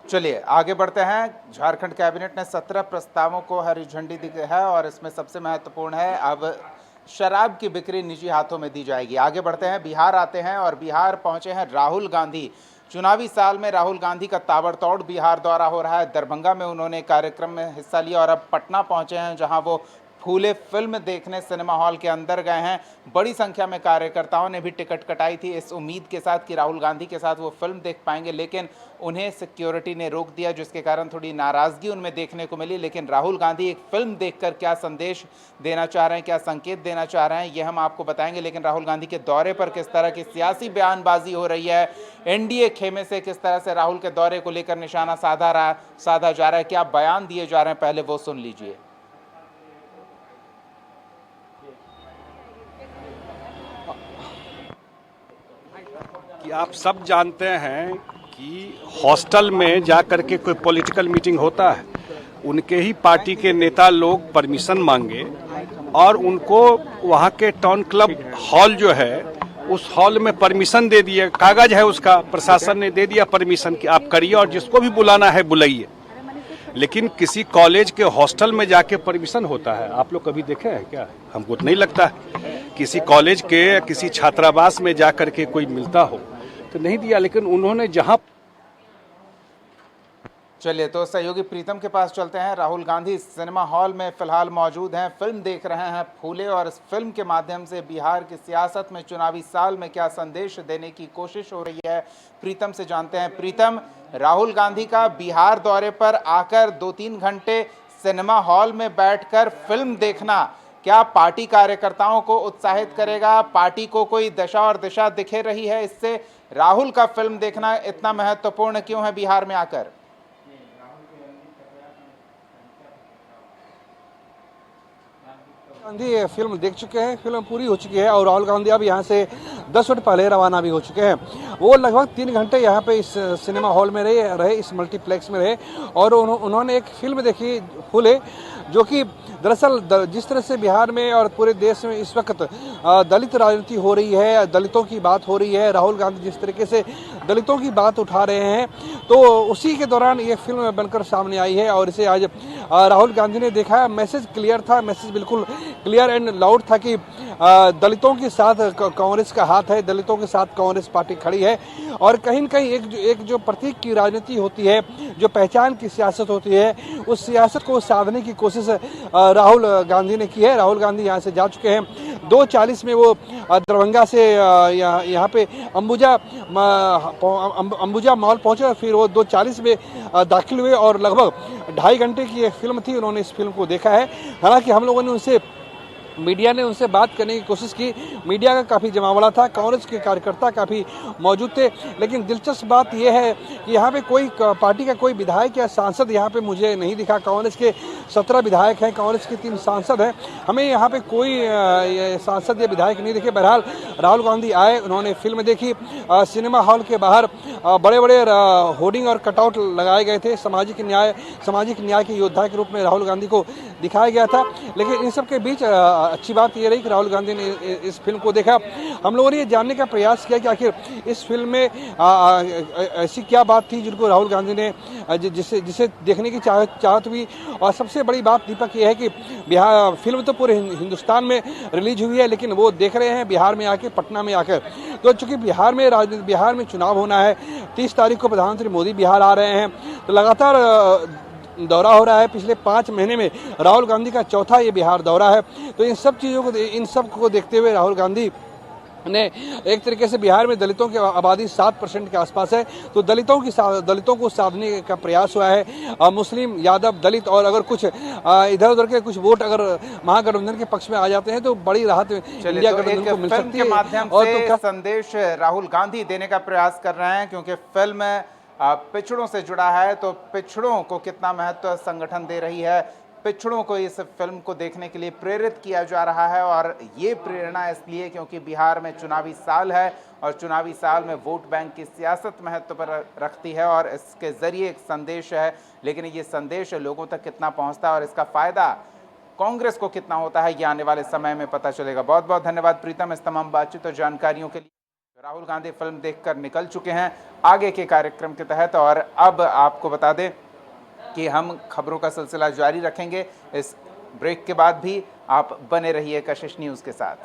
चलिए आगे बढ़ते हैं। झारखंड कैबिनेट ने 17 प्रस्तावों को हरी झंडी दी है और इसमें सबसे महत्वपूर्ण है अब शराब की बिक्री निजी हाथों में दी जाएगी। आगे बढ़ते हैं, बिहार आते हैं और बिहार पहुंचे हैं राहुल गांधी। चुनावी साल में राहुल गांधी का ताबड़तोड़ बिहार दौरा हो रहा है। दरभंगा में उन्होंने कार्यक्रम में हिस्सा लिया और अब पटना पहुंचे हैं, जहां वो फूले फिल्म देखने सिनेमा हॉल के अंदर गए हैं। बड़ी संख्या में कार्यकर्ताओं ने भी टिकट कटाई थी इस उम्मीद के साथ कि राहुल गांधी के साथ वो फिल्म देख पाएंगे, लेकिन उन्हें सिक्योरिटी ने रोक दिया, जिसके कारण थोड़ी नाराजगी उनमें देखने को मिली। लेकिन राहुल गांधी एक फिल्म देखकर क्या संदेश देना चाह रहे हैं, क्या संकेत देना चाह रहे हैं, ये हम आपको बताएंगे। लेकिन राहुल गांधी के दौरे पर किस तरह की सियासी बयानबाजी हो रही है, एनडीए खेमे से किस तरह से राहुल के दौरे को लेकर निशाना साधा जा रहा है, क्या बयान दिए जा रहे हैं, पहले वो सुन लीजिए। कि आप सब जानते हैं कि हॉस्टल में जाकर के कोई पॉलिटिकल मीटिंग होता है, उनके ही पार्टी के नेता लोग परमिशन मांगे और उनको वहाँ के टाउन क्लब हॉल जो है उस हॉल में परमिशन दे दिया, कागज है उसका, प्रशासन ने दे दिया परमिशन कि आप करिए और जिसको भी बुलाना है बुलाइए। लेकिन किसी कॉलेज के हॉस्टल में जाके परमिशन होता है? आप लोग कभी देखे हैं क्या? हमको तो नहीं लगता है। किसी कॉलेज के किसी छात्रावास में जाकर के कोई मिलता हो तो नहीं दिया। लेकिन उन्होंने जहां चलिए तो सहयोगी प्रीतम के पास चलते हैं। राहुल गांधी सिनेमा हॉल में फिलहाल मौजूद हैं, फिल्म देख रहे हैं फूले, और इस फिल्म के माध्यम से बिहार की सियासत में चुनावी साल में क्या संदेश देने की कोशिश हो रही है, प्रीतम से जानते हैं। प्रीतम, राहुल गांधी का बिहार दौरे पर आकर 2-3 घंटे सिनेमा हॉल में बैठकर फिल्म देखना क्या पार्टी कार्यकर्ताओं को उत्साहित करेगा? पार्टी को कोई दशा और दिशा दिखे रही है इससे? राहुल का फिल्म देखना इतना महत्वपूर्ण क्यों है बिहार में आकर? गांधी ये फिल्म देख चुके हैं, फिल्म पूरी हो चुकी है और राहुल गांधी अब यहाँ से 10 मिनट पहले रवाना भी हो चुके हैं। वो लगभग 3 घंटे यहाँ पे इस सिनेमा हॉल में रहे, इस मल्टीप्लेक्स में रहे और उन्होंने एक फिल्म देखी फूले, जो कि दरअसल जिस तरह से बिहार में और पूरे देश में इस वक्त दलित राजनीति हो रही है, दलितों की बात हो रही है, राहुल गांधी जिस तरीके से दलितों की बात उठा रहे हैं, तो उसी के दौरान ये फिल्म बनकर सामने आई है और इसे आज राहुल गांधी ने देखा। मैसेज क्लियर था, मैसेज बिल्कुल क्लियर एंड लाउड था कि दलितों के साथ कांग्रेस का हाथ है, दलितों के साथ कांग्रेस पार्टी खड़ी है और कहीं न कहीं एक जो प्रतीक की राजनीति होती है, जो पहचान की सियासत होती है, उस सियासत को साधने की कोशिश राहुल गांधी ने की है। राहुल गांधी यहाँ से जा चुके हैं। 2:40 में वो दरभंगा से यहाँ पे अंबुजा मॉल पहुंचे और फिर वो 2:40 में दाखिल हुए और लगभग 2.5 घंटे की ये फिल्म थी, उन्होंने इस फिल्म को देखा है। हालांकि हम लोगों ने मीडिया ने उनसे बात करने की कोशिश की, मीडिया का काफ़ी जमावड़ा था, कांग्रेस के कार्यकर्ता काफ़ी मौजूद थे, लेकिन दिलचस्प बात यह है कि यहाँ पे कोई पार्टी का कोई विधायक या सांसद यहाँ पे मुझे नहीं दिखा। कांग्रेस के 17 विधायक हैं, कांग्रेस के 3 सांसद हैं, हमें यहाँ पे कोई सांसद या विधायक नहीं दिखे। बहरहाल राहुल गांधी आए, उन्होंने फिल्म देखी। सिनेमा हॉल के बाहर बड़े बड़े होर्डिंग और कटआउट लगाए गए थे, सामाजिक न्याय के योद्धा के रूप में राहुल गांधी को दिखाया गया था। लेकिन इन सब के बीच अच्छी बात ये रही कि राहुल गांधी ने इस फिल्म को देखा। हम लोगों ने ये जानने का प्रयास किया कि आखिर इस फिल्म में ऐसी क्या बात थी जिनको राहुल गांधी ने जिसे देखने की चाहत हुई। और सबसे बड़ी बात दीपक ये है कि बिहार फिल्म तो पूरे हिंदुस्तान में रिलीज हुई है, लेकिन वो देख रहे हैं बिहार में आके, पटना में आकर। तो चूंकि बिहार में चुनाव होना है, 30 तारीख को प्रधानमंत्री मोदी बिहार आ रहे हैं, तो लगातार दौरा हो रहा है। पिछले 5 महीने में राहुल गांधी का चौथा ये बिहार दौरा है। तो इन सब को देखते हुए राहुल गांधी ने एक तरीके से बिहार में दलितों की आबादी 7% के आसपास है, तो दलितों को साधने का प्रयास हुआ है। मुस्लिम, यादव, दलित और अगर कुछ इधर उधर के कुछ वोट अगर महागठबंधन के पक्ष में आ जाते हैं तो बड़ी राहत इंडिया गठबंधन को मिल सकती है। के माध्यम से संदेश राहुल गांधी देने का प्रयास कर रहे हैं, क्योंकि फिल्म पिछड़ों से जुड़ा है, तो पिछड़ों को कितना महत्व संगठन दे रही है, पिछड़ों को इस फिल्म को देखने के लिए प्रेरित किया जा रहा है। और ये प्रेरणा इसलिए क्योंकि बिहार में चुनावी साल है और चुनावी साल में वोट बैंक की सियासत महत्व पर रखती है और इसके जरिए एक संदेश है। लेकिन ये संदेश लोगों तक कितना पहुंचता है और इसका फायदा कांग्रेस को कितना होता है, ये आने वाले समय में पता चलेगा। बहुत बहुत धन्यवाद प्रीतम इस तमाम बातचीत और जानकारियों के लिए। राहुल गांधी फिल्म देखकर निकल चुके हैं आगे के कार्यक्रम के तहत। और अब आपको बता दें कि हम खबरों का सिलसिला जारी रखेंगे इस ब्रेक के बाद भी। आप बने रहिए कशिश न्यूज़ के साथ।